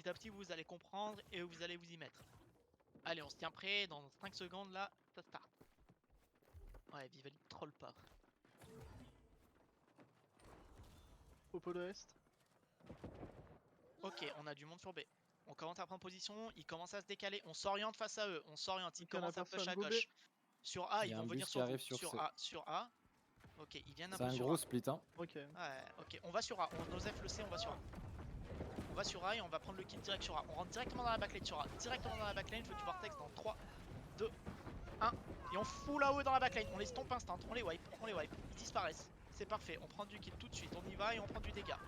petit à petit, vous allez comprendre et vous allez vous y mettre. Allez, on se tient prêt, dans 5 secondes là, ça start. Ouais, Vivaldi troll pas. Au pôle ouest. Ok, on a du monde sur B. On commence à prendre position, ils commencent à se décaler, on s'oriente face à eux, on s'oriente, ils Ok, on a commencent à push personne. à Go B. gauche. Sur A, Il y ils a vont un venir bus qui sur vous. arrive sur C. Sur A. Ok, ils viennent un C'est peu un sur gros A. split, hein. Ok. Ouais, ok, on va sur A. On osef le C, on va sur A. On va sur A et on va prendre le kill direct sur A. On rentre directement dans la backline sur A. Directement dans la backline, je veux du vortex dans 3, 2, 1. Et on full AOE dans la backline. On les stomp instant, on les wipe, on les wipe. Ils disparaissent. C'est parfait, on prend du kill tout de suite. On y va et on prend du dégât.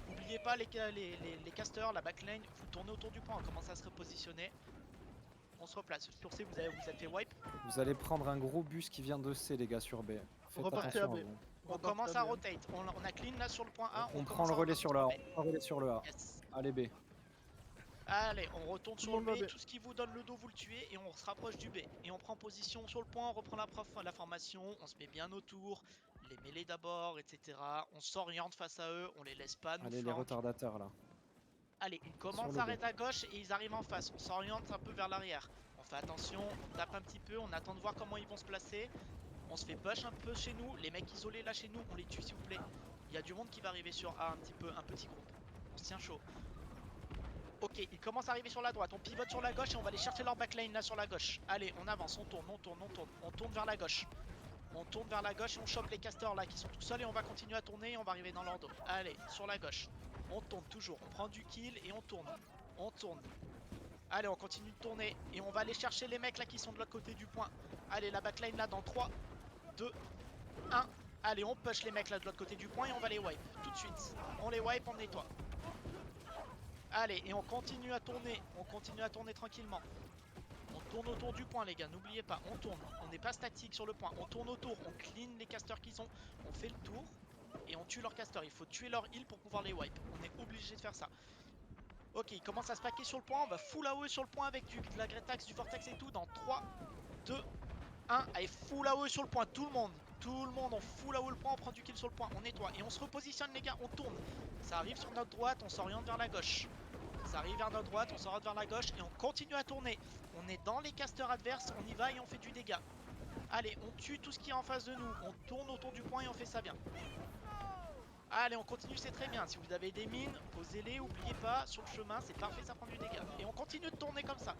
N'oubliez pas les casters, la backline, vous tournez autour du point, on commence à se repositionner. On se replace. Sur C, vous êtes fait wipe. Vous allez prendre un gros bus qui vient de C, les gars, sur B. Faites Repartez à attention à B. vous. On commence à rotate. On a clean là sur le point A. On prend commence le à relais repartir sur le A. B. On prend le relais sur le A. Yes. Allez B. Allez, on retourne Tout le sur le monde va B, B. tout ce qui vous donne le dos, vous le tuez, et on se rapproche du B. Et on prend position sur le point, on reprend la formation, on se met bien autour, les mêlées d'abord, etc. On s'oriente face à eux, on les laisse pas nous Allez, les flank. retardateurs, là. Allez, ils Sur commencent le à B. arrêter à gauche et ils arrivent en face. On s'oriente un peu vers l'arrière. On fait attention, on tape un petit peu, on attend de voir comment ils vont se placer. On se fait push un peu chez nous. Les mecs isolés là chez nous, on les tue s'il vous plaît. Il y a du monde qui va arriver sur A un petit groupe. On se tient chaud. Ok, ils commencent à arriver sur la droite, on pivote sur la gauche et on va aller chercher leur backline là sur la gauche. Allez, on avance, on tourne, on tourne vers la gauche. On tourne vers la gauche et on chope les casters là qui sont tout seuls et on va continuer à tourner et on va arriver dans leur dos. Allez, sur la gauche. On tourne toujours, on prend du kill et on tourne. On tourne. Allez, on continue de tourner et on va aller chercher les mecs là qui sont de l'autre côté du point. Allez, la backline là dans 3, 2, 1. Allez, on push les mecs là de l'autre côté du point et on va les wipe tout de suite. On les wipe, on nettoie. Allez, et on continue à tourner tranquillement. On tourne autour du point les gars, n'oubliez pas, on tourne, on n'est pas statique sur le point, on tourne autour, on clean les casters qu'ils ont, on fait le tour et on tue leurs casters, il faut tuer leur heal pour pouvoir les wipe, on est obligé de faire ça. Ok, ils commencent à se paquer sur le point, on va full AOE sur le point avec de la Gretax, du Vortex et tout dans 3, 2, 1, allez full AOE sur le point, tout le monde, on full AOE le point, on prend du kill sur le point, on nettoie et on se repositionne les gars, on tourne. Ça arrive sur notre droite, on s'oriente vers la gauche. Ça arrive vers notre droite, on s'oriente vers la gauche et on continue à tourner. On est dans les casters adverses, on y va et on fait du dégât. Allez, on tue tout ce qui est en face de nous, on tourne autour du point et on fait ça bien. Allez, on continue, c'est très bien. Si vous avez des mines, posez-les, oubliez pas, sur le chemin, c'est parfait, ça prend du dégât. Et on continue de tourner comme ça.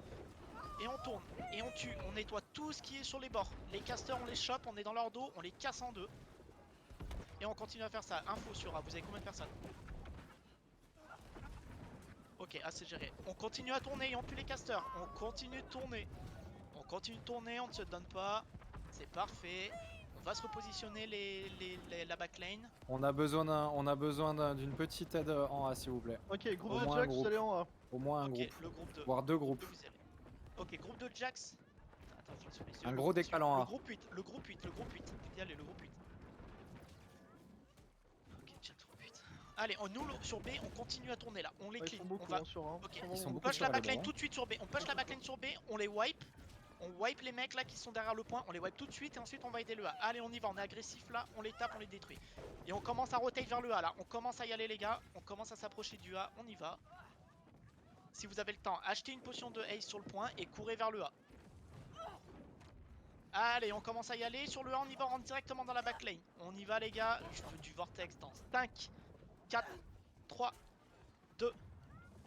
Et on tourne, et on tue, on nettoie tout ce qui est sur les bords. Les casters, on les chope, on est dans leur dos, on les casse en deux. Et on continue à faire ça. Info sur A, vous avez combien de personnes? Ok, assez géré. On continue à tourner et on tue les casters. On continue de tourner. On continue de tourner, on ne se donne pas. C'est parfait. On va se repositionner la backline. On a besoin d'une petite aide en A, s'il vous plaît. Ok, groupe Au de moins un Jax, vous groupe. allez en A. Au moins un Ok, groupe. le groupe 2. Voire deux Groupe groupes. 2, vous y allez. Ok, groupe de Jax. Attends, je l'ai sur les yeux. Un Le gros groupe décal suivant. en Le A. groupe 8, le groupe 8, le groupe 8. Vous y allez, le groupe 8. Ok, tiens, le groupe 8. Allez, nous sur B, on continue à tourner là. On les Ouais, ils clean. sont On beaucoup va. sur A. Ok, Ils sont on beaucoup push sur la A, les backline bons. tout de suite sur B. On push la backline sur B, on les wipe. On wipe les mecs là qui sont derrière le point, on les wipe tout de suite et ensuite on va aider le A. Allez, on y va, on est agressif là, on les tape, on les détruit. Et on commence à rotate vers le A là, on commence à y aller les gars, on commence à s'approcher du A, on y va. Si vous avez le temps, achetez une potion de haste sur le point et courez vers le A. Allez, on commence à y aller, sur le A on y va, on rentre directement dans la backline. On y va les gars, je veux du vortex dans 5, 4, 3, 2,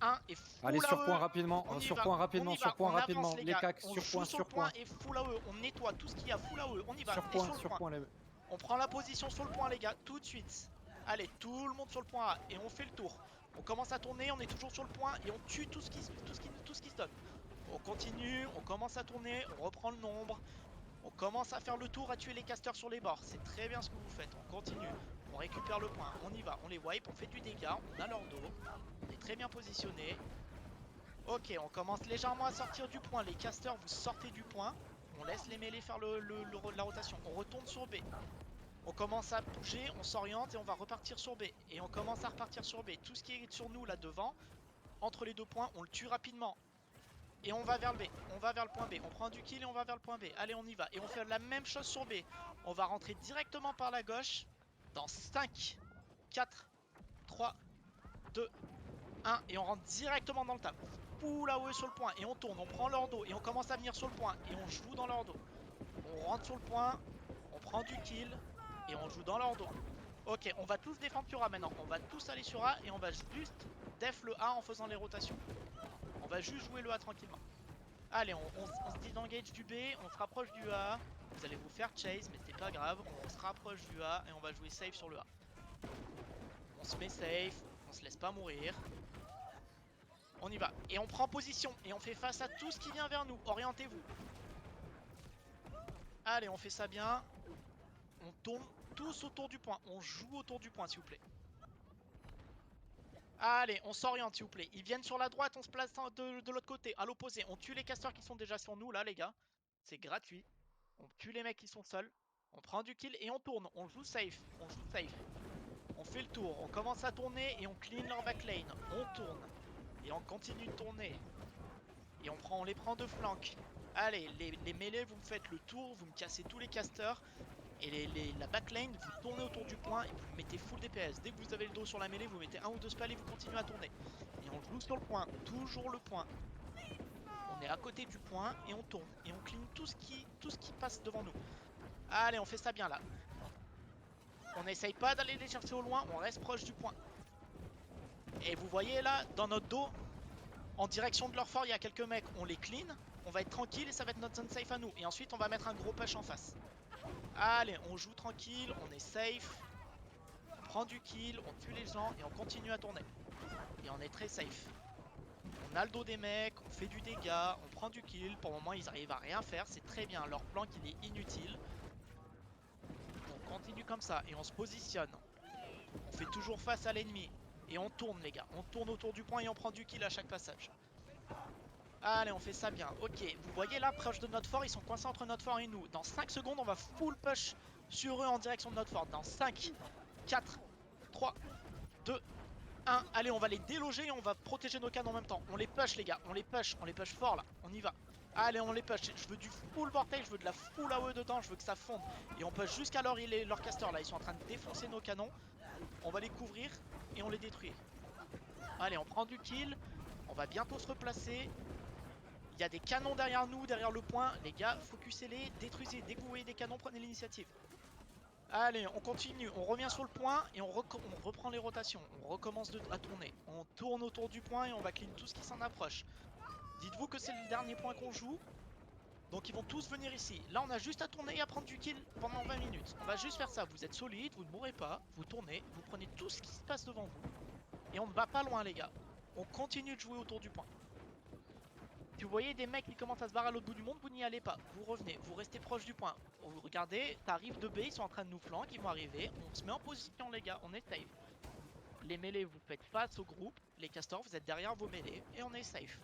1 et full Allez, sur point AE. rapidement. On y Sur va, point on rapidement. y va, Sur point on avance rapidement. les Les gars, cacs, on sur joue point, sur le sur point point. et full AE, on nettoie tout ce qu'il y a, full AE, on y va, Sur et point, sur le point. les... On prend la position sur le point les gars, tout de suite. Allez, tout le monde sur le point A et on fait le tour. On commence à tourner, on est toujours sur le point et on tue tout ce qui se donne. On continue, on commence à tourner, on reprend le nombre. On commence à faire le tour, à tuer les casters sur les bords. C'est très bien ce que vous faites, on continue. On récupère le point, on y va, on les wipe, on fait du dégât, on a leur dos. On est très bien positionné. Ok, on commence légèrement à sortir du point. Les casters, vous sortez du point. On laisse les mêlés faire la rotation. On retourne sur B. On commence à bouger, on s'oriente et on va repartir sur B. Et on commence à repartir sur B. Tout ce qui est sur nous là devant, entre les deux points, on le tue rapidement. Et on va vers le B, on va vers le point B. On prend du kill et on va vers le point B. Allez, on y va. Et on fait la même chose sur B. On va rentrer directement par la gauche dans 5, 4, 3, 2, 1 et on rentre directement dans le tap. Full AOE sur le point et on tourne, on prend leur dos et on commence à venir sur le point et on joue dans leur dos. On rentre sur le point, on prend du kill et on joue dans leur dos. Ok, on va tous défendre sur A maintenant. On va tous aller sur A et on va juste def le A en faisant les rotations. On va juste jouer le A tranquillement. Allez, on se dit d'engage du B, on se rapproche du A. Vous allez vous faire chase, mais c'est pas grave. On se rapproche du A et on va jouer safe sur le A. On se met safe, on se laisse pas mourir. On y va. Et on prend position et on fait face à tout ce qui vient vers nous. Orientez-vous. Allez, on fait ça bien. On tourne tous autour du point. On joue autour du point, s'il vous plaît. Allez, on s'oriente, s'il vous plaît. Ils viennent sur la droite, on se place de l'autre côté, à l'opposé. On tue les casteurs qui sont déjà sur nous, là, les gars. C'est gratuit. On tue les mecs qui sont seuls. On prend du kill et on tourne. On joue safe. On joue safe. On fait le tour. On commence à tourner et on clean leur backlane. On tourne. Et on continue de tourner. Et on les prend de flanc. Allez, les mêlées, vous me faites le tour. Vous me cassez tous les casteurs. Et la backline, vous tournez autour du point et vous mettez full DPS. Dès que vous avez le dos sur la mêlée, vous mettez un ou deux spells et vous continuez à tourner. Et on joue sur le point, toujours le point. On est à côté du point et on tourne. Et on clean tout ce qui passe devant nous. Allez, on fait ça bien là. On n'essaye pas d'aller les chercher au loin, on reste proche du point. Et vous voyez là, dans notre dos, en direction de leur fort, il y a quelques mecs. On les clean, on va être tranquille et ça va être notre zone safe à nous. Et ensuite, on va mettre un gros push en face. Allez, on joue tranquille, on est safe. On prend du kill, on tue les gens et on continue à tourner. Et on est très safe. On a le dos des mecs, on fait du dégât, on prend du kill. Pour le moment, ils arrivent à rien faire, c'est très bien. Leur plank, il est inutile. On continue comme ça et on se positionne. On fait toujours face à l'ennemi. Et on tourne, les gars. On tourne autour du point et on prend du kill à chaque passage. Allez, on fait ça bien. Ok, vous voyez là, proche de notre fort, ils sont coincés entre notre fort et nous. Dans 5 secondes, on va full push sur eux en direction de notre fort. Dans 5, 4, 3, 2, 1. Allez, on va les déloger et on va protéger nos canons en même temps. On les push, les gars. On les push fort là. On y va. Allez, on les push. Je veux du full vortex, je veux de la full AOE dedans, je veux que ça fonde. Et on push jusqu'à leur caster là. Ils sont en train de défoncer nos canons. On va les couvrir et on les détruit. Allez, on prend du kill. On va bientôt se replacer. Il y a des canons derrière nous, derrière le point. Les gars, focussez-les, détruisez. Dès que vous voyez des canons, prenez l'initiative. Allez, on continue. On revient sur le point et on reprend les rotations. On recommence à tourner. On tourne autour du point et on va clean tout ce qui s'en approche. Dites-vous que c'est le dernier point qu'on joue. Donc ils vont tous venir ici. Là, on a juste à tourner et à prendre du kill pendant 20 minutes. On va juste faire ça. Vous êtes solide, vous ne mourrez pas. Vous tournez, vous prenez tout ce qui se passe devant vous. Et on ne va pas loin, les gars. On continue de jouer autour du point. Si vous voyez des mecs qui commencent à se barrer à l'autre bout du monde, vous n'y allez pas. Vous revenez, vous restez proche du point. Vous regardez, ça arrive de B, ils sont en train de nous flanquer, ils vont arriver. On se met en position, les gars, on est safe. Les mêlées, vous faites face au groupe. Les castors, vous êtes derrière vos mêlées et on est safe.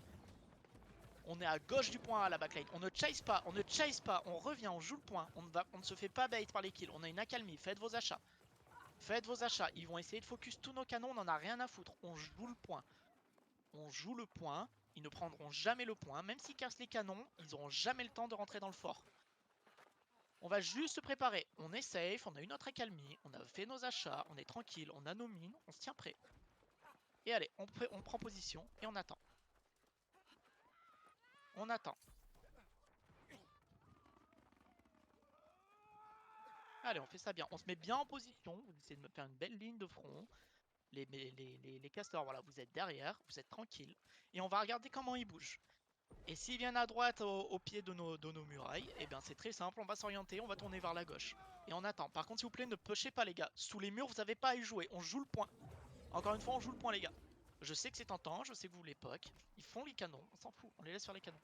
On est à gauche du point à la backline. On ne chase pas, on ne chase pas. On revient, on joue le point. On ne se fait pas bait par les kills. On a une accalmie, faites vos achats. Faites vos achats. Ils vont essayer de focus tous nos canons, on n'en a rien à foutre. On joue le point. On joue le point. Ils ne prendront jamais le point. Même s'ils cassent les canons, ils n'auront jamais le temps de rentrer dans le fort. On va juste se préparer. On est safe, on a eu notre accalmie, on a fait nos achats, on est tranquille, on a nos mines, on se tient prêt. Et allez, on prend position et on attend. On attend. Allez, on fait ça bien. On se met bien en position. Vous essayez de me faire une belle ligne de front. Les castors, voilà, vous êtes derrière, vous êtes tranquille. Et on va regarder comment ils bougent. Et s'ils viennent à droite au pied de nos murailles, et bien c'est très simple, on va s'orienter, on va tourner vers la gauche. Et on attend. Par contre, s'il vous plaît, ne pushez pas, les gars. Sous les murs, vous n'avez pas à y jouer. On joue le point. Encore une fois, on joue le point, les gars. Je sais que c'est tentant, je sais que vous les poques. Ils font les canons, on s'en fout, on les laisse faire les canons.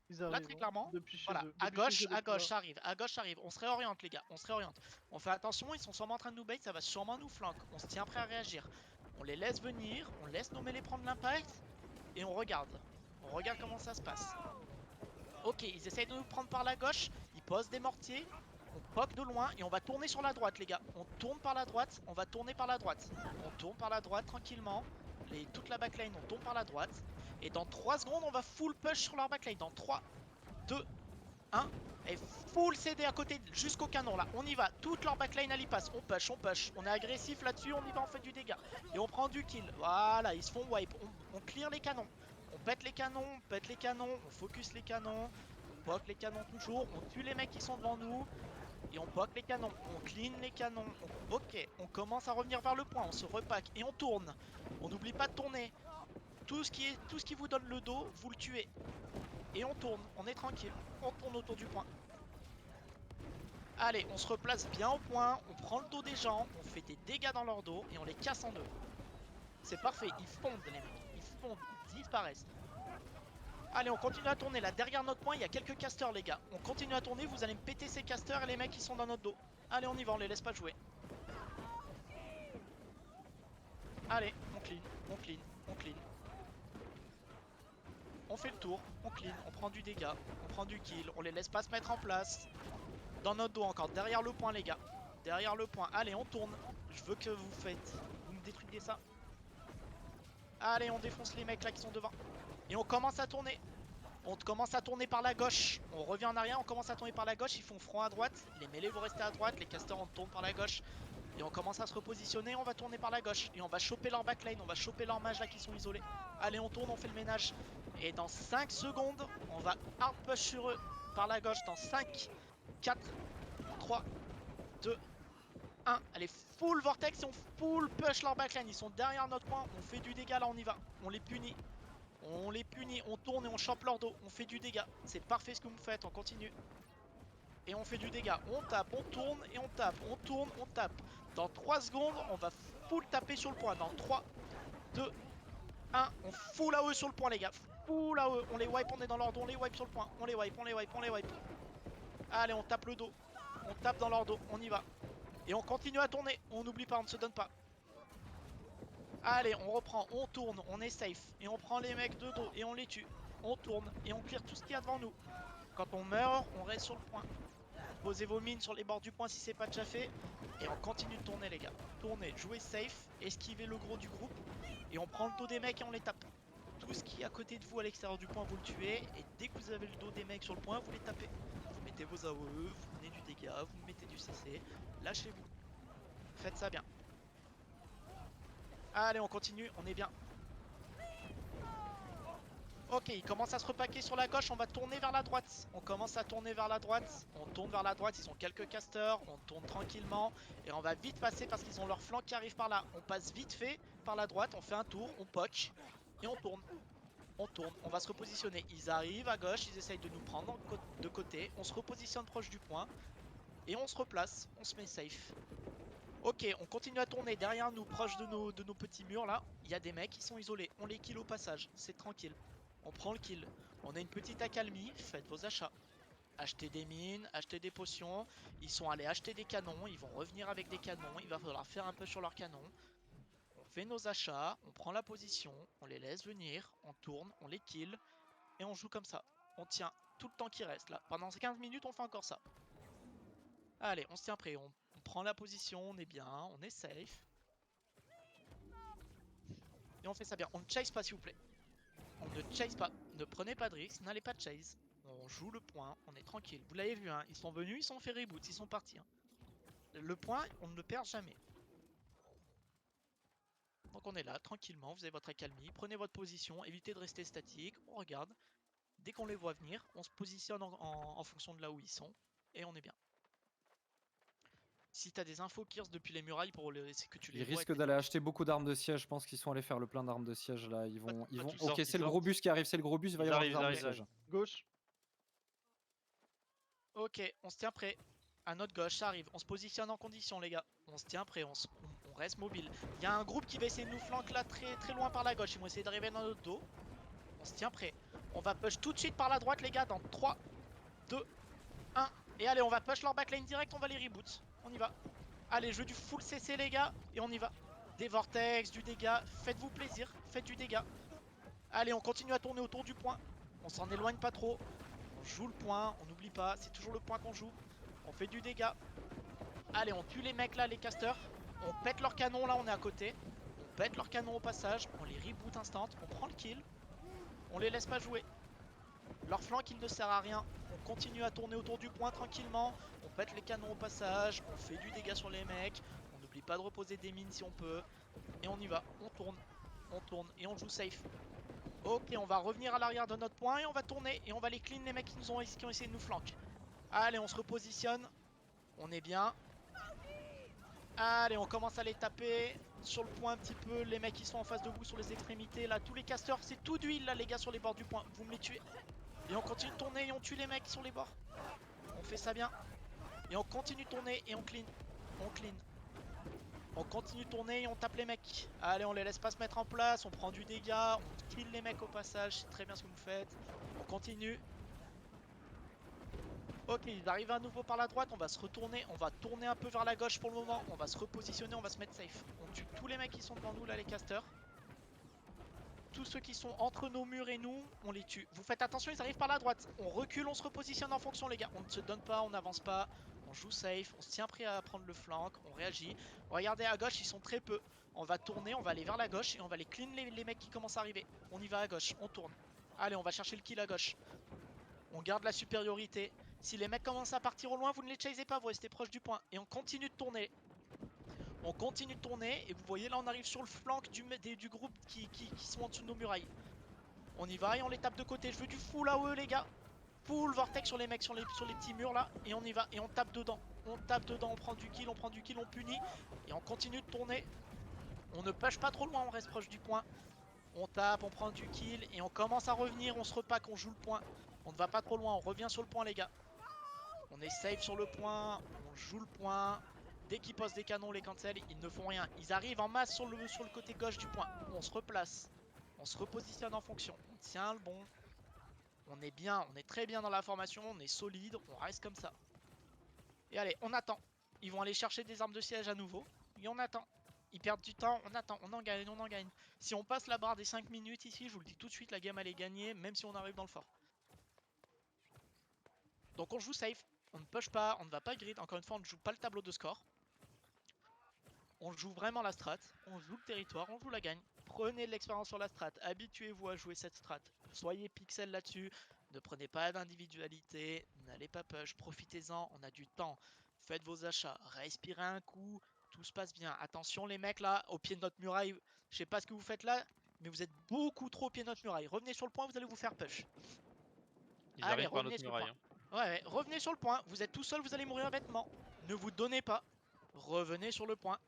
Ils Là, arrivent très clairement, depuis chez voilà, eux. à Depuis chez gauche, eux, depuis là. ça arrive, à gauche, ça arrive. On se réoriente, les gars, on se réoriente. On fait attention, ils sont sûrement en train de nous bait, ça va sûrement nous flanquer. On se tient prêt à réagir. On les laisse venir, on laisse nos mêlées prendre l'impact et on regarde. On regarde comment ça se passe. Ok, ils essayent de nous prendre par la gauche, ils posent des mortiers, on poke de loin et on va tourner sur la droite, les gars. On tourne par la droite, on va tourner par la droite. On tourne par la droite tranquillement. Toute la backline, on tourne par la droite. Et dans 3 secondes, on va full push sur leur backline. Dans 3, 2, 1. Et full CD à côté jusqu'au canon là. On y va. Toute leur backline elle y passe. On push, on push. On est agressif là-dessus. On y va, on fait du dégât. Et on prend du kill. Voilà, ils se font wipe. On clear les canons. On pète les canons, on pète les canons. On focus les canons. On poke les canons toujours. On tue les mecs qui sont devant nous. Et on poke les canons. On clean les canons. Ok, on commence à revenir vers le point. On se repack et on tourne. On n'oublie pas de tourner. Tout ce qui vous donne le dos, vous le tuez. Et on tourne, on est tranquille, on tourne autour du point. Allez, on se replace bien au point, on prend le dos des gens, on fait des dégâts dans leur dos et on les casse en deux. C'est parfait, ils fondent les mecs, ils fondent, ils disparaissent. Allez, on continue à tourner, là derrière notre point il y a quelques casters les gars. On continue à tourner, vous allez me péter ces casters et les mecs qui sont dans notre dos. Allez, on y va, on les laisse pas jouer. Allez, on clean, on clean, on clean. On fait le tour, on clean, on prend du dégât, on prend du kill, on les laisse pas se mettre en place. Dans notre dos encore, derrière le point les gars. Derrière le point, allez on tourne. Je veux que vous me détruisez ça. Allez on défonce les mecs là qui sont devant. Et on commence à tourner. On commence à tourner par la gauche. On revient en arrière, on commence à tourner par la gauche. Ils font front à droite, les mêlés vont rester à droite, les casters on tourne par la gauche. Et on commence à se repositionner, on va tourner par la gauche. Et on va choper leur backline, on va choper leurs mages là qui sont isolés. Allez on tourne, on fait le ménage. Et dans 5 secondes, on va hard push sur eux par la gauche. Dans 5, 4, 3, 2, 1. Allez, full vortex et on full push leur backline. Ils sont derrière notre point, on fait du dégât là, on y va. On les punit. On les punit, on tourne et on chope leur dos. On fait du dégât. C'est parfait ce que vous faites, on continue. Et on fait du dégât. On tape, on tourne et on tape. On tourne, on tape. Dans 3 secondes, on va full taper sur le point. Dans 3, 2, 1. On full AOE sur le point les gars. Full AOE. On les wipe, on est dans leur dos. On les wipe sur le point. On les wipe, on les wipe, on les wipe. Allez, on tape le dos. On tape dans leur dos. On y va. Et on continue à tourner. On n'oublie pas, on ne se donne pas. Allez, on reprend. On tourne. On est safe. Et on prend les mecs de dos et on les tue. On tourne et on clear tout ce qu'il y a devant nous. Quand on meurt, on reste sur le point. Posez vos mines sur les bords du point si c'est pas déjà fait. Et on continue de tourner les gars. Tournez, jouez safe, esquivez le gros du groupe. Et on prend le dos des mecs et on les tape. Tout ce qui est à côté de vous à l'extérieur du point, vous le tuez. Et dès que vous avez le dos des mecs sur le point, vous les tapez. Vous mettez vos AOE, vous prenez du dégât, vous mettez du CC. Lâchez-vous. Faites ça bien. Allez, on continue, on est bien. Ok, il commence à se repaquer sur la gauche, on va tourner vers la droite. On commence à tourner vers la droite. On tourne vers la droite, ils ont quelques casters. On tourne tranquillement. Et on va vite passer parce qu'ils ont leur flanc qui arrive par là. On passe vite fait par la droite, on fait un tour, on poke. Et on tourne. On tourne, on va se repositionner. Ils arrivent à gauche, ils essayent de nous prendre de côté. On se repositionne proche du point. Et on se replace, on se met safe. Ok, on continue à tourner derrière nous, proche de nos petits murs là. Il y a des mecs qui sont isolés. On les kill au passage, c'est tranquille. On prend le kill. On a une petite accalmie, faites vos achats. Achetez des mines, achetez des potions. Ils sont allés acheter des canons, ils vont revenir avec des canons. Il va falloir faire un peu sur leurs canons. On fait nos achats, on prend la position, on les laisse venir, on tourne, on les kill. Et on joue comme ça. On tient tout le temps qui reste là. Pendant 15 minutes, on fait encore ça. Allez, on se tient prêt. On prend la position, on est bien, on est safe. Et on fait ça bien. On ne chase pas s'il vous plaît. On ne chase pas, ne prenez pas de risques, n'allez pas chase. On joue le point, on est tranquille. Vous l'avez vu, hein, ils sont venus, ils sont fait reboot, ils sont partis. Hein. Le point, on ne le perd jamais. Donc on est là, tranquillement, vous avez votre accalmie, prenez votre position, évitez de rester statique, on regarde. Dès qu'on les voit venir, on se positionne en fonction de là où ils sont, et on est bien. Si t'as des infos Kirs depuis les murailles pour c'est que tu les Ils vois. risquent d'aller acheter beaucoup d'armes de siège. Je pense qu'ils sont allés faire le plein d'armes de siège là. Ils vont. ils Ok, sortent, c'est ils le gros sortent. bus qui arrive. C'est le gros bus. Il va y Ils avoir arrivent, des armes ils de arrivent, siège. Gauche. Ok, on se tient prêt. À notre gauche, ça arrive. On se positionne en condition, les gars. On se tient prêt, on reste mobile. Il y a un groupe qui va essayer de nous flanquer là très loin par la gauche. Ils vont essayer d'arriver dans notre dos. On se tient prêt. On va push tout de suite par la droite, les gars, dans 3, 2, 1. Et allez, on va push leur backline direct, on va les reboot. On y va. Allez, je veux du full CC, les gars, et on y va. Des vortex, du dégât. Faites-vous plaisir, faites du dégât. Allez, on continue à tourner autour du point. On s'en éloigne pas trop. On joue le point, on n'oublie pas, c'est toujours le point qu'on joue. On fait du dégât. Allez, on tue les mecs là, les casters. On pète leur canon là, on est à côté. On pète leur canon au passage. On les reboot instant. On prend le kill. On les laisse pas jouer. Leur flanc il ne sert à rien. On continue à tourner autour du point tranquillement. On pète les canons au passage. On fait du dégât sur les mecs. On n'oublie pas de reposer des mines si on peut. Et on y va. On tourne et on joue safe. Ok, on va revenir à l'arrière de notre point et on va tourner. Et on va les clean les mecs qui ont essayé de nous flanquer. Allez, on se repositionne. On est bien. Allez, on commence à les taper sur le point un petit peu. Les mecs qui sont en face de vous sur les extrémités. Là, tous les casters, c'est tout d'huile là, les gars, sur les bords du point. Vous me les tuez. Et on continue de tourner et on tue les mecs sur les bords. On fait ça bien. Et on continue de tourner et on clean. On clean. On continue de tourner et on tape les mecs. Allez, on les laisse pas se mettre en place. On prend du dégât. On kill les mecs au passage. C'est très bien ce que vous faites. On continue. Ok, ils arrivent à nouveau par la droite. On va se retourner. On va tourner un peu vers la gauche pour le moment. On va se repositionner. On va se mettre safe. On tue tous les mecs qui sont devant nous là, les casters. Tous ceux qui sont entre nos murs et nous, on les tue. Vous faites attention, ils arrivent par la droite. On recule, on se repositionne en fonction, les gars. On ne se donne pas, on n'avance pas. On joue safe, on se tient prêt à prendre le flank, on réagit. Regardez à gauche, ils sont très peu. On va tourner, on va aller vers la gauche et on va les clean les mecs qui commencent à arriver. On y va à gauche, on tourne. Allez, on va chercher le kill à gauche. On garde la supériorité. Si les mecs commencent à partir au loin, vous ne les chasez pas, vous restez proche du point. Et on continue de tourner. On continue de tourner et vous voyez là on arrive sur le flank du groupe qui sont en dessous de nos murailles. On y va et on les tape de côté. Je veux du full AOE les gars. Full vortex sur les mecs sur les petits murs là. Et on y va et on tape dedans. On tape dedans, on prend du kill, on punit. Et on continue de tourner. On ne push pas trop loin, on reste proche du point. On tape, on prend du kill et on commence à revenir, on se repack, on joue le point. On ne va pas trop loin, on revient sur le point les gars. On est safe sur le point, on joue le point. Dès qu'ils posent des canons, les cancels, ils ne font rien. Ils arrivent en masse sur le côté gauche du point. On se replace. On se repositionne en fonction. On tient le bon. On est bien, on est très bien dans la formation. On est solide, on reste comme ça. Et allez, on attend. Ils vont aller chercher des armes de siège à nouveau. Et on attend. Ils perdent du temps, on attend, on en gagne, on en gagne. Si on passe la barre des 5 minutes ici, je vous le dis tout de suite, la game elle est gagnée, même si on arrive dans le fort. Donc on joue safe. On ne push pas, on ne va pas grid. Encore une fois, on ne joue pas le tableau de score. On joue vraiment la strat, on joue le territoire, on joue la gagne. Prenez de l'expérience sur la strat, habituez-vous à jouer cette strat. Soyez pixel là-dessus, ne prenez pas d'individualité, n'allez pas push, profitez-en, on a du temps. Faites vos achats, respirez un coup, tout se passe bien. Attention les mecs là, au pied de notre muraille, je sais pas ce que vous faites là, mais vous êtes beaucoup trop au pied de notre muraille. Revenez sur le point, vous allez vous faire push. Ils Allez, arrivent par revenez notre sur le muraille. point. Ouais, revenez sur le point. Vous êtes tout seul, vous allez mourir bêtement. Ne vous donnez pas. Revenez sur le point.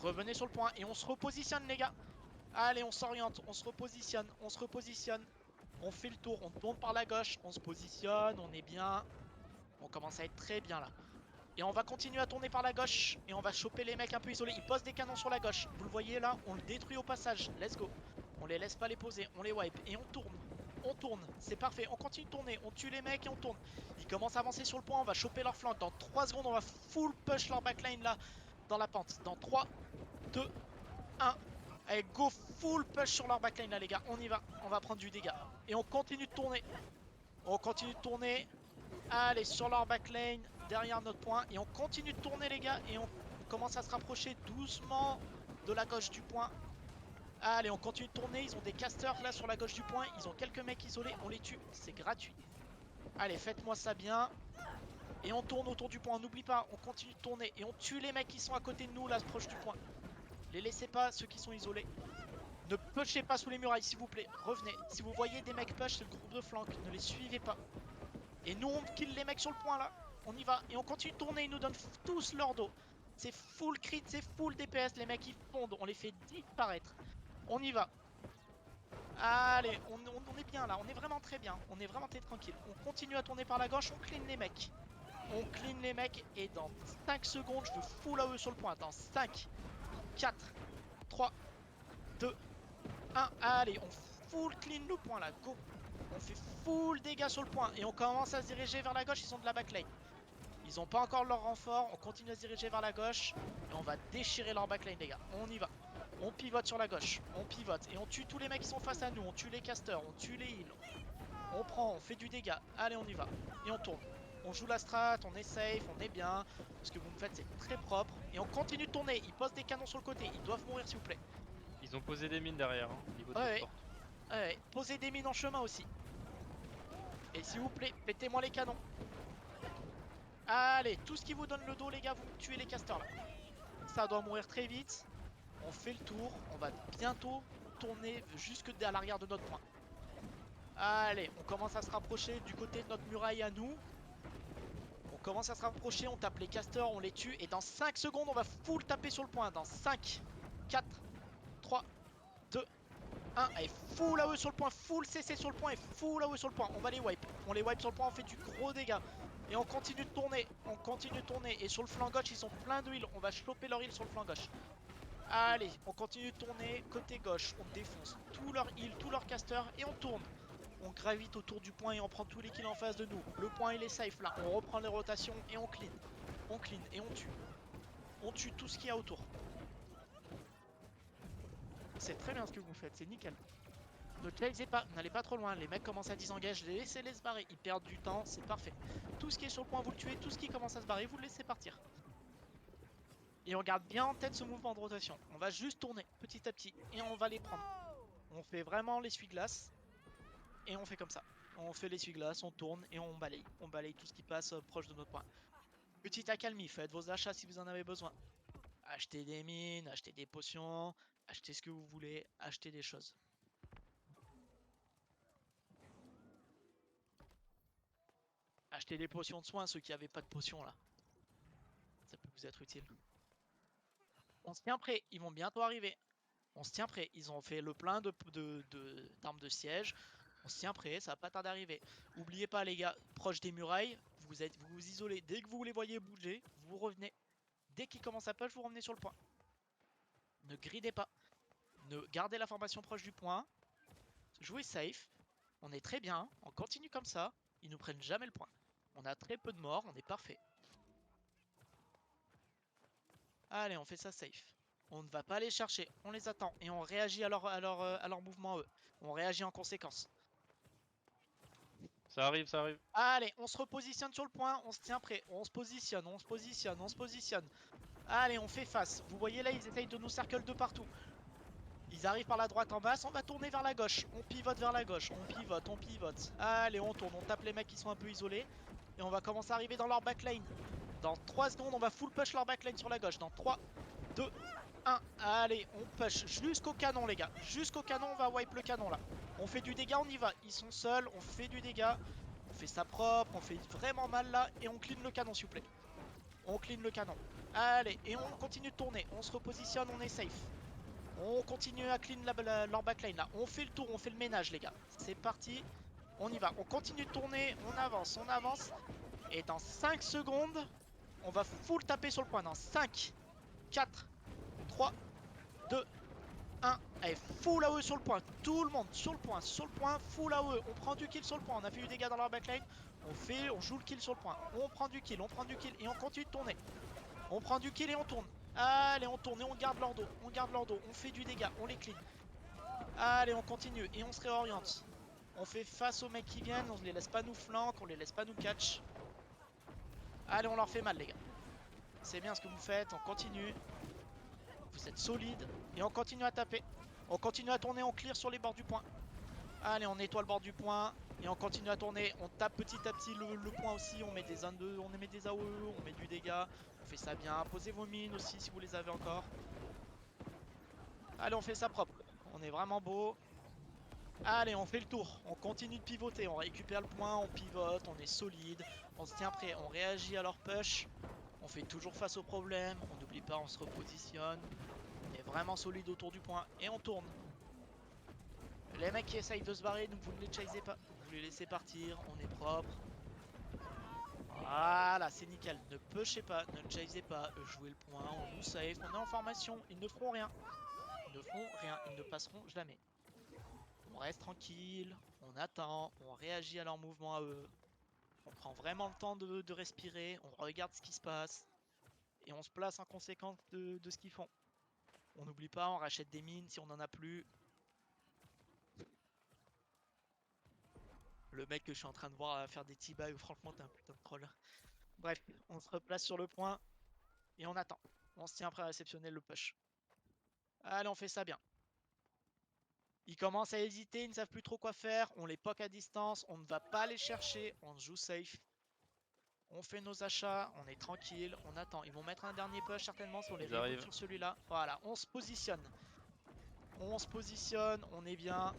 Revenez sur le point. Et on se repositionne, les gars. Allez, on s'oriente. On se repositionne. On se repositionne. On fait le tour. On tourne par la gauche. On se positionne. On est bien. On commence à être très bien là. Et on va continuer à tourner par la gauche. Et on va choper les mecs un peu isolés. Ils posent des canons sur la gauche. Vous le voyez là. On le détruit au passage. Let's go. On les laisse pas les poser. On les wipe. Et on tourne. On tourne, c'est parfait, on continue de tourner, on tue les mecs et on tourne. Ils commencent à avancer sur le point, on va choper leur flanc. Dans 3 secondes, on va full push leur backline là, dans la pente. Dans 3, 2, 1. Allez, go full push sur leur backline là les gars, on y va. On va prendre du dégât. Et on continue de tourner. On continue de tourner. Allez, sur leur backline, derrière notre point. Et on continue de tourner les gars. Et on commence à se rapprocher doucement de la gauche du point. Allez, on continue de tourner, ils ont des casters là sur la gauche du point, ils ont quelques mecs isolés, on les tue, c'est gratuit. Allez, faites-moi ça bien. Et on tourne autour du point, n'oublie pas, on continue de tourner. Et on tue les mecs qui sont à côté de nous là, proche du point. Les laissez pas, ceux qui sont isolés. Ne pushez pas sous les murailles, s'il vous plaît, revenez. Si vous voyez des mecs push, c'est le groupe de flanc, ne les suivez pas. Et nous, on kill les mecs sur le point là. On y va, et on continue de tourner, ils nous donnent tous leur dos. C'est full crit, c'est full DPS, les mecs ils fondent, on les fait disparaître. On y va. Allez, on est bien là, on est vraiment très bien, on est vraiment très tranquille. On continue à tourner par la gauche, on clean les mecs. On clean les mecs et dans 5 secondes, je veux full AE sur le point. Dans 5, 4, 3, 2, 1. Allez, on full clean le point là, go. On fait full dégâts sur le point et on commence à se diriger vers la gauche, ils sont de la backline. Ils ont pas encore leur renfort, on continue à se diriger vers la gauche et on va déchirer leur backline les gars, on y va. On pivote sur la gauche, on pivote et on tue tous les mecs qui sont face à nous, on tue les casters, on tue les heals. On prend, on fait du dégât, allez on y va, et on tourne. On joue la strat, on est safe, on est bien, ce que vous me faites c'est très propre. Et on continue de tourner, ils posent des canons sur le côté, ils doivent mourir s'il vous plaît. Ils ont posé des mines derrière, au niveau de Ouais, cette porte. ouais, posez des mines en chemin aussi. Et s'il vous plaît, pétez-moi les canons. Allez, tout ce qui vous donne le dos, les gars, vous tuez les casters là. Ça doit mourir très vite. On fait le tour. On va bientôt tourner jusque à l'arrière de notre point. Allez, on commence à se rapprocher du côté de notre muraille à nous. On commence à se rapprocher, on tape les casters, on les tue. Et dans 5 secondes, on va full taper sur le point. Dans 5, 4, 3, 2, 1. Allez, full AE sur le point, full CC sur le point et full AE sur le point. On va les wipe. On les wipe sur le point, on fait du gros dégât. Et on continue de tourner, on continue de tourner. Et sur le flanc gauche, ils sont pleins de heal. On va choper leur heal sur le flanc gauche. Allez, on continue de tourner. Côté gauche, on défonce tout leur heal, tout leur caster. Et on tourne. On gravite autour du point et on prend tous les kills en face de nous. Le point il est safe là. On reprend les rotations et on clean. On clean et on tue. On tue tout ce qu'il y a autour. C'est très bien ce que vous faites, c'est nickel. Ne chasez pas, n'allez pas trop loin. Les mecs commencent à désengager, laissez-les se barrer. Ils perdent du temps, c'est parfait. Tout ce qui est sur le point, vous le tuez. Tout ce qui commence à se barrer, vous le laissez partir. Et on garde bien en tête ce mouvement de rotation. On va juste tourner petit à petit et on va les prendre. On fait vraiment l'essuie-glace. Et on fait comme ça. On fait l'essuie-glace, on tourne et on balaye. On balaye tout ce qui passe proche de notre point. Petite accalmie, faites vos achats si vous en avez besoin. Achetez des mines, achetez des potions, achetez ce que vous voulez, achetez des choses. Achetez des potions de soins, ceux qui n'avaient pas de potions là. Ça peut vous être utile. On se tient prêt, ils vont bientôt arriver. On se tient prêt, ils ont fait le plein d'armes de siège. On se tient prêt, ça va pas tarder d'arriver. Oubliez pas les gars, proche des murailles, vous vous isolez. Dès que vous les voyez bouger, vous revenez. Dès qu'ils commencent à push, vous revenez sur le point. Ne gridez pas. Ne gardez la formation proche du point. Jouez safe. On est très bien. On continue comme ça. Ils nous prennent jamais le point. On a très peu de morts. On est parfait. Allez, on fait ça safe. On ne va pas les chercher. On les attend. Et on réagit à leur mouvement eux. On réagit en conséquence. Ça arrive, ça arrive. Allez, on se repositionne sur le point. On se tient prêt. On se positionne. On se positionne. On se positionne. Allez, on fait face. Vous voyez là, ils essayent de nous circle de partout. Ils arrivent par la droite en basse, on va tourner vers la gauche. On pivote vers la gauche, on pivote, on pivote. Allez, on tourne, on tape les mecs qui sont un peu isolés. Et on va commencer à arriver dans leur backline. Dans 3 secondes, on va full push leur backline sur la gauche. Dans 3, 2, 1. Allez, on push jusqu'au canon les gars. Jusqu'au canon, on va wipe le canon là. On fait du dégât, on y va. Ils sont seuls, on fait du dégât. On fait ça propre, on fait vraiment mal là. Et on clean le canon s'il vous plaît. On clean le canon. Allez, et on continue de tourner. On se repositionne, on est safe. On continue à clean leur backline là. On fait le tour, on fait le ménage les gars. C'est parti. On y va. On continue de tourner. On avance, on avance. Et dans 5 secondes, on va full taper sur le point. Dans 5, 4, 3, 2, 1. Allez, full AE sur le point. Tout le monde sur le point, full AE. On prend du kill sur le point. On a fait du dégât dans leur backline. On joue le kill sur le point. On prend du kill et on continue de tourner. On prend du kill et on tourne. Allez, on tourne et on garde leur dos. On garde leur dos. On fait du dégât. On les clean. Allez, on continue et on se réoriente. On fait face aux mecs qui viennent. On ne les laisse pas nous flank. On les laisse pas nous catch. Allez, on leur fait mal, les gars. C'est bien ce que vous faites. On continue. Vous êtes solides. Et on continue à taper. On continue à tourner. On clear sur les bords du point. Allez, on nettoie le bord du point. Et on continue à tourner. On tape petit à petit le point aussi. On met des zones on met des AOE. On met du dégât. On fait ça bien. Posez vos mines aussi si vous les avez encore. Allez, on fait ça propre. On est vraiment beau. Allez, on fait le tour. On continue de pivoter. On récupère le point. On pivote. On est solide. On se tient prêt. On réagit à leur push. On fait toujours face aux problèmes. On n'oublie pas, on se repositionne. On est vraiment solide autour du point. Et on tourne. Les mecs qui essayent de se barrer, vous ne les chasez pas. Vous les laissez partir. On est propre. Voilà, c'est nickel. Ne pushez pas, ne chasez pas, jouez le point, on joue safe, on est en formation, ils ne feront rien. Ils ne feront rien, ils ne passeront jamais. On reste tranquille, on attend, on réagit à leur mouvement à eux. On prend vraiment le temps de respirer, on regarde ce qui se passe. Et on se place en conséquence de ce qu'ils font. On n'oublie pas, on rachète des mines si on n'en a plus. Le mec que je suis en train de voir faire des T-bags, franchement t'es un putain de troll. Bref, on se replace sur le point. Et on attend. On se tient prêt à réceptionner le push. Allez, on fait ça bien. Ils commencent à hésiter, ils ne savent plus trop quoi faire. On les poke à distance, on ne va pas les chercher, on joue safe. On fait nos achats, on est tranquille, on attend. Ils vont mettre un dernier push certainement si on les Ils reboot arrivent. sur celui-là. Voilà, on se positionne. On se positionne, on est bien.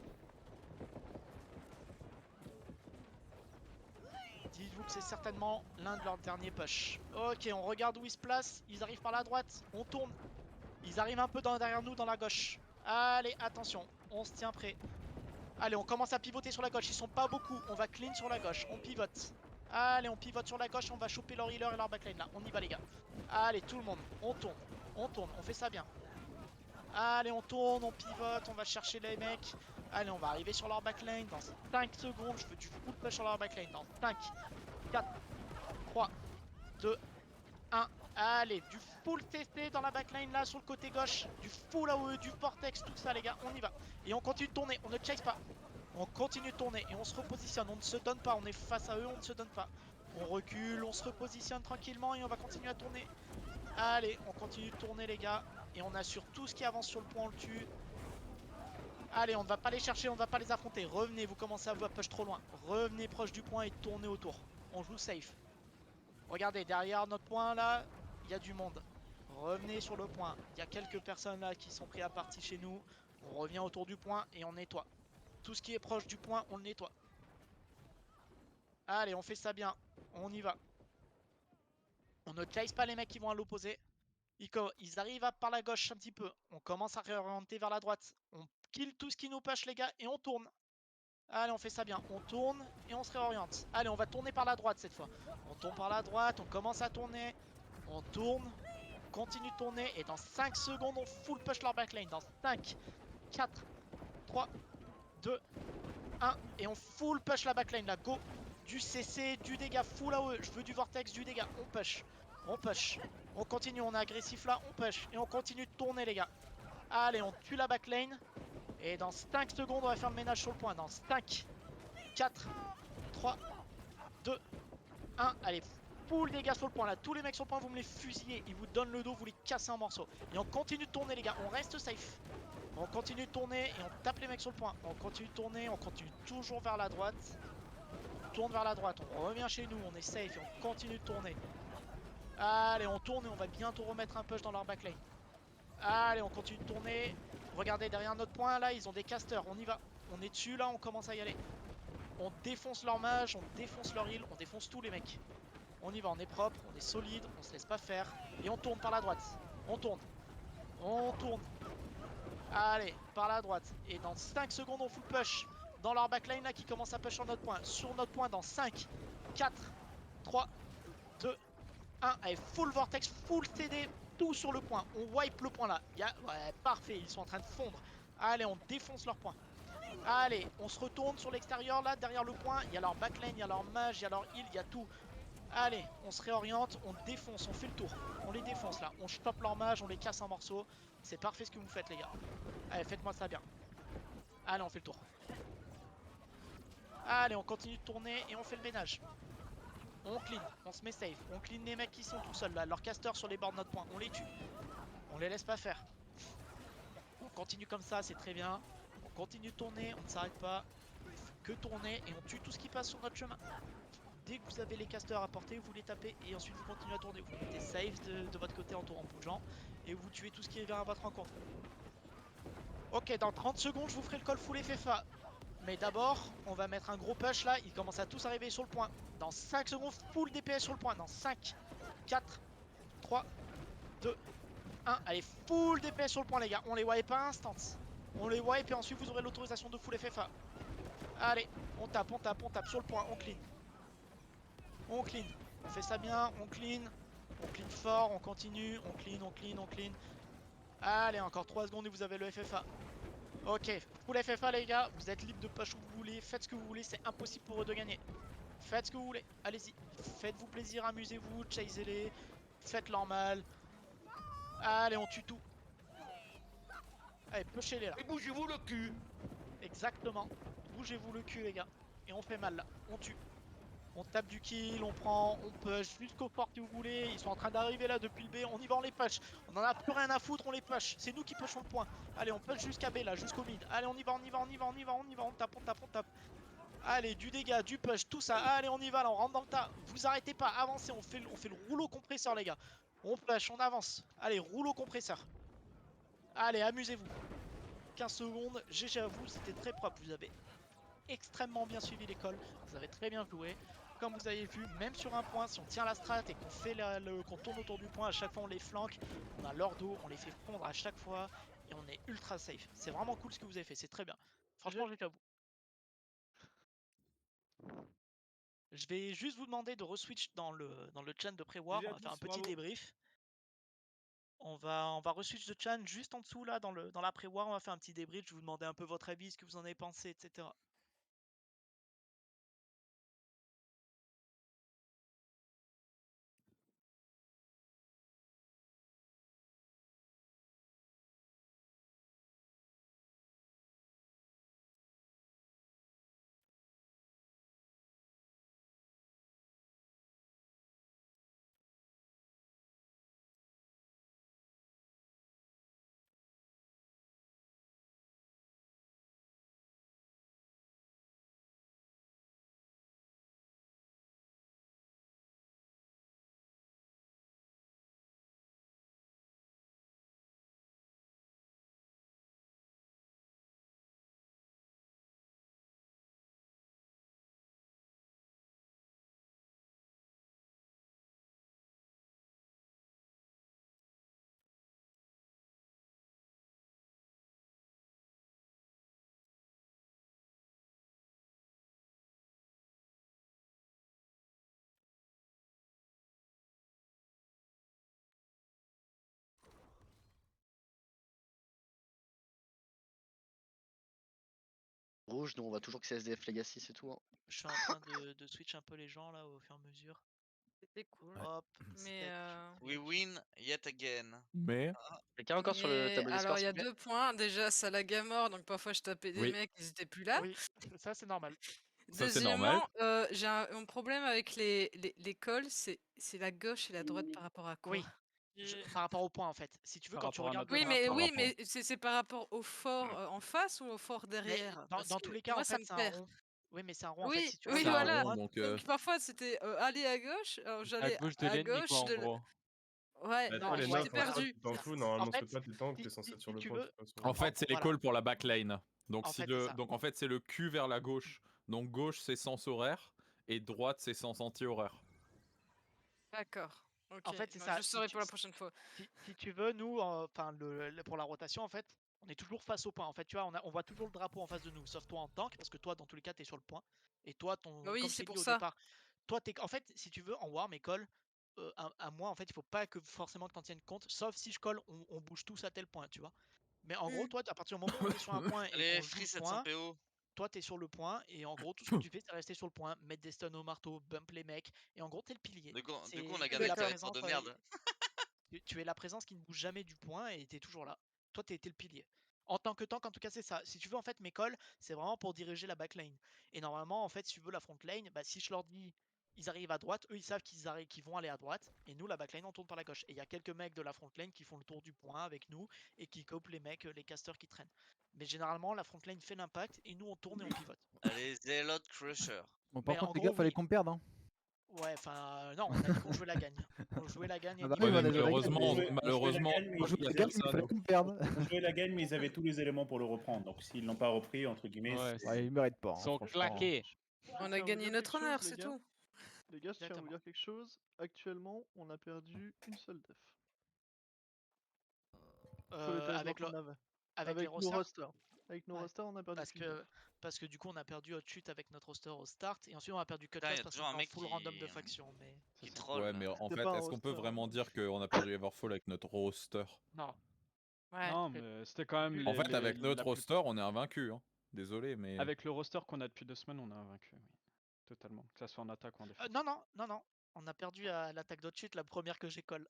Dites-vous que c'est certainement l'un de leurs derniers push. Ok, on regarde où ils se placent. Ils arrivent par la droite, on tourne. Ils arrivent un peu derrière nous dans la gauche. Allez, attention, on se tient prêt. Allez, on commence à pivoter sur la gauche. Ils sont pas beaucoup. On va clean sur la gauche. On pivote. Allez, on pivote sur la gauche. On va choper leur healer et leur backline là. On y va, les gars. Allez, tout le monde. On tourne. On tourne. On fait ça bien. Allez, on tourne. On pivote. On va chercher les mecs. Allez, on va arriver sur leur backline dans 5 secondes. Je veux du full push sur leur backline dans 5, 4, 3, 2, 1. Allez, du full TC dans la backline là sur le côté gauche. Du full AOE, du vortex, tout ça, les gars. On y va. Et on continue de tourner. On ne chase pas. On continue de tourner et on se repositionne, on ne se donne pas, on est face à eux, on ne se donne pas. On recule, on se repositionne tranquillement et on va continuer à tourner. Allez, on continue de tourner les gars. Et on assure tout ce qui avance sur le point, on le tue. Allez, on ne va pas les chercher, on ne va pas les affronter. Revenez, vous commencez à vous push trop loin. Revenez proche du point et tournez autour. On joue safe. Regardez, derrière notre point là, il y a du monde. Revenez sur le point. Il y a quelques personnes là qui sont pris à partie chez nous. On revient autour du point et on nettoie. Tout ce qui est proche du point, on le nettoie. Allez, on fait ça bien. On y va. On ne chase pas les mecs qui vont à l'opposé. Ils arrivent par la gauche un petit peu. On commence à réorienter vers la droite. On kill tout ce qui nous push, les gars, et on tourne. Allez, on fait ça bien. On tourne et on se réoriente. Allez, on va tourner par la droite cette fois. On tourne par la droite, on commence à tourner. On tourne, on continue de tourner. Et dans 5 secondes, on full push leur backline. Dans 5, 4, 3, 2, 1. Et on full push la backline là. Go! Du CC, du dégât full AOE. Je veux du vortex, du dégât. On push. On push. On continue, on est agressif là. On push. Et on continue de tourner, les gars. Allez, on tue la backline. Et dans 5 secondes, on va faire le ménage sur le point. Dans 5, 4, 3, 2, 1. Allez, full dégâts sur le point là. Tous les mecs sur le point, vous me les fusillez. Ils vous donnent le dos, vous les cassez en morceaux. Et on continue de tourner, les gars. On reste safe. On continue de tourner et on tape les mecs sur le point. On continue de tourner, on continue toujours vers la droite. On tourne vers la droite, on revient chez nous, on est safe et on continue de tourner. Allez, on tourne et on va bientôt remettre un push dans leur backline. Allez, on continue de tourner. Regardez, derrière notre point, là, ils ont des casters. On y va. On est dessus, là, on commence à y aller. On défonce leur mage, on défonce leur heal, on défonce tous les mecs. On y va, on est propre, on est solide, on se laisse pas faire. Et on tourne par la droite. On tourne. On tourne. Allez, par la droite. Et dans 5 secondes, on full push dans leur backline là qui commence à push sur notre point. Sur notre point dans 5, 4, 3, 2, 1. Allez, full vortex, full CD, tout sur le point. On wipe le point là. Ouais, parfait, ils sont en train de fondre. Allez, on défonce leur point. Allez, on se retourne sur l'extérieur là, derrière le point. Il y a leur backline, il y a leur mage, il y a leur heal, il y a tout. Allez, on se réoriente, on défonce, on fait le tour. On les défonce là, on chope leur mage, on les casse en morceaux. C'est parfait ce que vous faites, les gars. Allez, faites-moi ça bien. Allez, on fait le tour. Allez, on continue de tourner et on fait le ménage. On clean, on se met safe. On clean les mecs qui sont tout seuls là. Leurs casters sur les bords de notre point, on les tue. On les laisse pas faire. On continue comme ça, c'est très bien. On continue de tourner, on ne s'arrête pas. Que tourner et on tue tout ce qui passe sur notre chemin. Dès que vous avez les casters à portée, vous les tapez et ensuite vous continuez à tourner. Vous mettez safe de votre côté en bougeant et vous tuez tout ce qui vient à votre rencontre. Ok, dans 30 secondes, je vous ferai le call full FFA. Mais d'abord, on va mettre un gros push là. Ils commencent à tous arriver sur le point. Dans 5 secondes, full DPS sur le point. Dans 5, 4, 3, 2, 1. Allez, full DPS sur le point, les gars. On les wipe à instant. On les wipe et ensuite vous aurez l'autorisation de full FFA. Allez, on tape sur le point. On clean. On clean. On fait ça bien. On clean. On clean fort. On continue. On clean, on clean, on clean. Allez, encore 3 secondes et vous avez le FFA. Ok, full FFA les gars, vous êtes libre de push où vous voulez, faites ce que vous voulez, c'est impossible pour eux de gagner. Faites ce que vous voulez, allez-y, faites-vous plaisir, amusez-vous, chasez-les, faites leur mal. Allez, on tue tout. Allez, pushez-les là. Et bougez-vous le cul. Exactement, bougez-vous le cul les gars. Et on fait mal là, on tue. On tape du kill, on prend, on push jusqu'au fort si vous voulez. Ils sont en train d'arriver là depuis le B. On y va, on les push. On en a plus rien à foutre, on les push. C'est nous qui pushons le point. Allez, on push jusqu'à B là, jusqu'au mid. Allez, on y va, on y va, on y va, on y va, on y va. On tape, on tape, on tape. Allez, du dégât, du push, tout ça. Allez, on y va là, on rentre dans le tas. Vous arrêtez pas, avancez. On fait le rouleau compresseur, les gars. On push, on avance. Allez, rouleau compresseur. Allez, amusez-vous. 15 secondes, GG à vous, c'était très propre. Vous avez extrêmement bien suivi l'école, vous avez très bien joué. Comme vous avez vu, même sur un point, si on tient la strat et qu'on fait qu'on tourne autour du point, à chaque fois on les flanque, on a leur dos, on les fait fondre à chaque fois et on est ultra safe. C'est vraiment cool ce que vous avez fait, c'est très bien. Franchement, j'étais à bout. Je vais juste vous demander de reswitch dans le chat de pré-war, on va faire un petit débrief. On va reswitch de chat juste en dessous là dans la pré-war, on va faire un petit débrief, je vais vous demander un peu votre avis, ce que vous en avez pensé, etc. Rouge, nous on voit toujours que c'est SDF Legacy, c'est tout. Hein. Je suis en train de switch un peu les gens là au fur et à mesure. C'était cool. Hop, Mais, We win yet again. Mais Quelqu'un encore sur le mais tableau des alors scores, il y s'il a vous plaît 2 points. Déjà, ça lag à mort, donc parfois je tapais des Oui. mecs, ils étaient plus là. Oui, ça c'est normal. Ça, c'est normal. Deuxièmement, j'ai un problème avec les calls, c'est la gauche et la droite par rapport à quoi? Oui, par rapport au point en fait. Si tu veux, Par quand tu rapport à regardes notre le point. map, Oui, rapport. mais c'est par rapport au fort en face ou au fort mais derrière? Parce dans que tous les cas, moi, en ça fait, me c'est un perd. rond. Oui, mais c'est un rond en fait. Oui, Si tu oui, C'est un regardes voilà. à rond, droite, donc Donc parfois c'était aller à gauche, alors À j'allais gauche de à l'ennemi, quoi, gauche en de. gros. Ouais, Bah, non, toi, les ouais, j'étais nains, en soi, perdu. tu t'en fous. en Normalement, c'est fait, pas tes tanks, t'es si, censé être si sur le tu point, de veux, toute façon. En fait, c'est les voilà. calls pour la backline. Donc, En si fait, le... c'est ça. Donc en fait, c'est le Q vers la gauche. Donc gauche, c'est sens horaire. Et droite, c'est sens anti-horaire. D'accord. Ok, En fait, c'est bah, ça. je saurai pour la prochaine fois. Si tu veux, nous, enfin, pour la rotation, en fait, on est toujours face au point. En fait, tu vois, on voit toujours le drapeau en face de nous, sauf toi en tank, parce que toi, dans tous les cas, t'es sur le point. Et toi, Bah oui, comme je c'est t'ai dit pour au ça. départ, toi, en fait, si tu veux, en warm et call, à moi, en fait, il faut pas que forcément que t'en tiennes compte, sauf si je colle, on bouge tous à tel point, tu vois. Mais en gros, Hmm. toi, à partir du moment où t'es sur un point et Allez, qu'on joue free le 700 point, PO. toi, t'es sur le point, et en gros, tout ce que tu fais, c'est rester sur le point, mettre des stuns au marteau, bump les mecs, et en gros, t'es le pilier. Du coup, on a Tu es gagné la le territoire présence, de merde. tu es la présence qui ne bouge jamais du point et tu es toujours là. Toi, tu es le pilier. En tant que tank, en tout cas, c'est ça. Si tu veux, en fait, mes calls, c'est vraiment pour diriger la backline. Et normalement, en fait, si tu veux la front lane, bah, si je leur dis ils arrivent à droite, eux ils savent qu'ils vont aller à droite. Et nous, la backline, on tourne par la gauche. Et il y a quelques mecs de la front lane qui font le tour du point avec nous et qui copent les mecs, les casters qui traînent. Mais généralement, la front lane fait l'impact et nous, on tourne et on pivote. Allez, Zealot Crusher. Bon, par Mais contre, en les gros, gars, fallait oui. qu'on perde. Hein. Ouais, enfin, non, on a dit qu'on jouait la gagne. On jouait la gagne Ah bah anyway. oui, Ouais, on mais a joué la gagne. malheureusement, On joue la gagne, mais il fallait qu'on perde. On jouait la gagne, mais ils avaient tous les éléments pour le reprendre. Donc s'ils l'ont pas repris, entre guillemets, Ouais, c'est- Ouais, ils méritent pas. Ils sont franchement. claqués. On a gagné notre honneur, c'est tout. Les gars, je tiens à vous Exactement. dire quelque chose. Actuellement, on a perdu une seule def. Sur les territoires Avec qu'on avait. avec les Avec nos rosters. rosters. Avec nos Ouais. rosters, on a perdu Parce qu'une que, def. parce que du coup, on a perdu Hot Chute avec notre roster au start. Et ensuite, on a perdu Putain, y Cutlass a parce toujours qu'on un est en mec full qui- random de faction. Mais Qui C'est- troll. ouais, mais en C'était fait, pas un est-ce qu'on peut roster, vraiment hein. dire qu'on a perdu Everfall avec notre roster? non. Ouais. Non, mais c'était quand même En fait, avec notre la plus- roster, on est invaincu. Hein. Désolé, mais. Avec le roster qu'on a depuis 2 semaines, on a vaincu, oui. Totalement. Que ça soit en attaque ou en défense. Non. On a perdu à l'attaque d'Hot Chute, la première que j'ai call.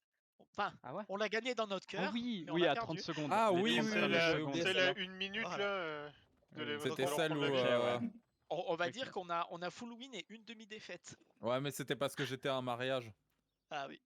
Enfin, Ah ouais? on l'a gagné dans notre Ah cœur. oui, mais on oui, a à perdu. 30 secondes. Ah Les oui, 30 oui, premières j'avais secondes. oublié C'est celle-là. la 1 minute Voilà. là. De Oui, les- C'était de leur celle prendre où. la vie. ouais. On va Ok. dire qu'on a full win et une demi-défaite. Ouais, mais c'était parce que j'étais à un mariage. Ah oui.